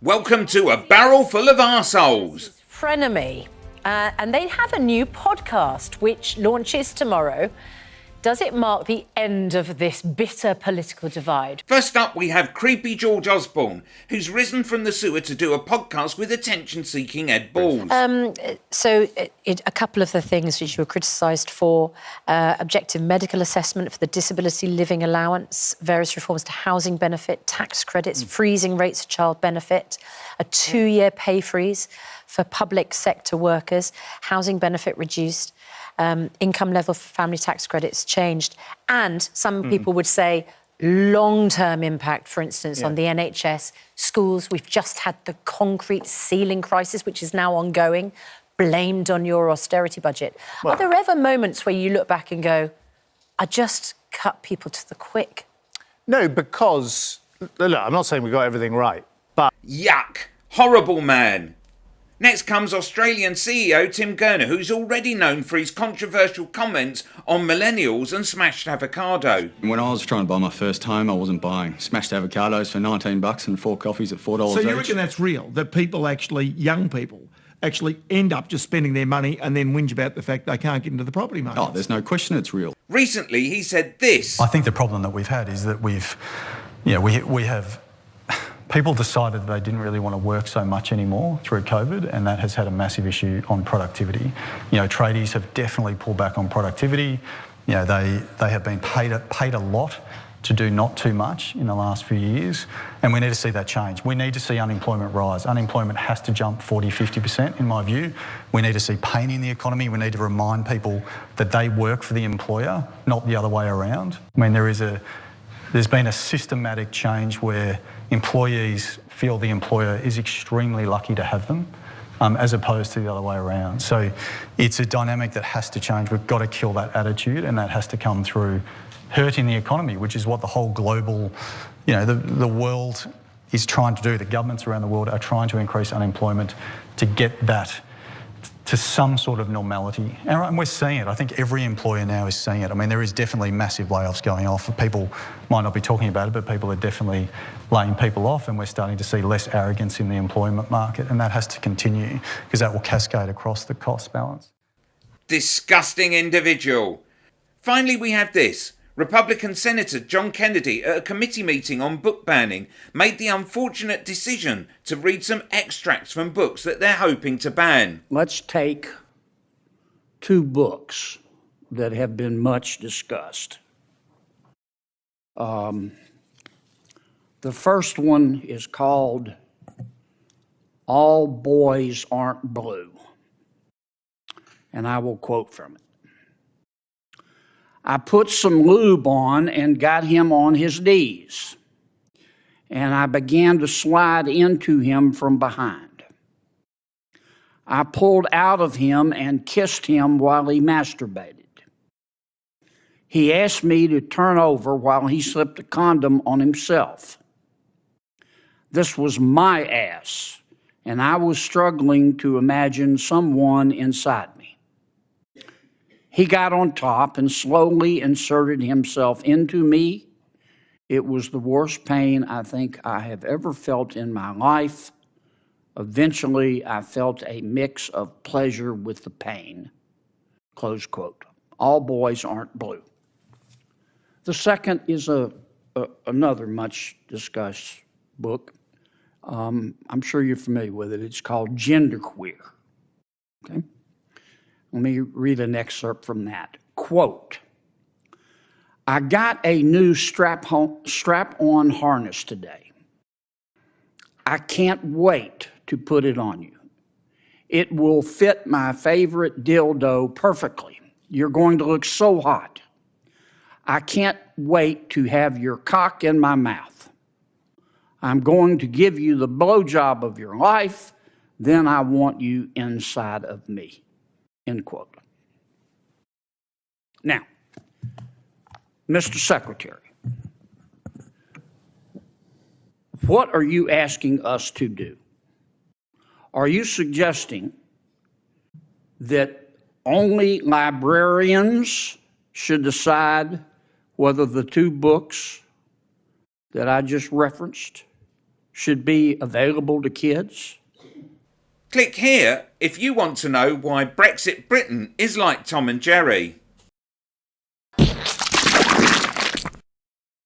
Welcome to A Barrel Full of Arseholes. Frenemy, and they have a new podcast which launches tomorrow. Does it mark the end of this bitter political divide? First up, we have creepy George Osborne, who's risen from the sewer to do a podcast with attention-seeking Ed Balls. A couple of the things which you were criticised for, objective medical assessment for the disability living allowance, various reforms to housing benefit, tax credits, freezing rates of child benefit, a 2-year pay freeze for public sector workers, housing benefit reduced, income level for family tax credits changed, and some people would say long-term impact, for instance, on the NHS, schools. We've just had the concrete ceiling crisis, which is now ongoing, blamed on your austerity budget. Well, are there ever moments where you look back and go, I just cut people to the quick? No, because, look, I'm not saying we got everything right, but... Yuck! Horrible man! Next comes Australian CEO Tim Gurner, who's already known for his controversial comments on millennials and smashed avocado. When I was trying to buy my first home, I wasn't buying smashed avocados for $19 and 4 coffees at $4 each. So you reckon that's real, that people actually, young people, actually end up just spending their money and then whinge about the fact they can't get into the property market? Oh, there's no question it's real. Recently, he said this. I think the problem that we've had is that we have... People decided they didn't really want to work so much anymore through COVID, and that has had a massive issue on productivity. Tradies have definitely pulled back on productivity. They have been paid a lot to do not too much in the last few years, and we need to see that change. We need to see unemployment rise. Unemployment has to jump 40-50% in my view. We need to see pain in the economy. We need to remind people that they work for the employer, not the other way around. I mean, there's been a systematic change where employees feel the employer is extremely lucky to have them, as opposed to the other way around. So it's a dynamic that has to change. We've got to kill that attitude, and that has to come through hurting the economy, which is what the whole global, the world is trying to do. The governments around the world are trying to increase unemployment to get that to some sort of normality. And we're seeing it. I think every employer now is seeing it. I mean, there is definitely massive layoffs going off. People might not be talking about it, but people are definitely laying people off, and we're starting to see less arrogance in the employment market, and that has to continue because that will cascade across the cost balance. Disgusting individual. Finally, we have this. Republican Senator John Kennedy, at a committee meeting on book banning, made the unfortunate decision to read some extracts from books that they're hoping to ban. Let's take 2 books that have been much discussed. The first one is called All Boys Aren't Blue, and I will quote from it. I put some lube on and got him on his knees, and I began to slide into him from behind. I pulled out of him and kissed him while he masturbated. He asked me to turn over while he slipped a condom on himself. This was my ass, and I was struggling to imagine someone inside me. He got on top and slowly inserted himself into me. It was the worst pain I think I have ever felt in my life. Eventually, I felt a mix of pleasure with the pain. Close quote. All Boys Aren't Blue. The second is another much discussed book. I'm sure you're familiar with it. It's called Genderqueer. Okay. Let me read an excerpt from that. Quote, I got a new strap-on harness today. I can't wait to put it on you. It will fit my favorite dildo perfectly. You're going to look so hot. I can't wait to have your cock in my mouth. I'm going to give you the blowjob of your life. Then I want you inside of me. End quote. Now, Mr. Secretary, what are you asking us to do? Are you suggesting that only librarians should decide whether the 2 books that I just referenced should be available to kids? Click here if you want to know why Brexit Britain is like Tom and Jerry.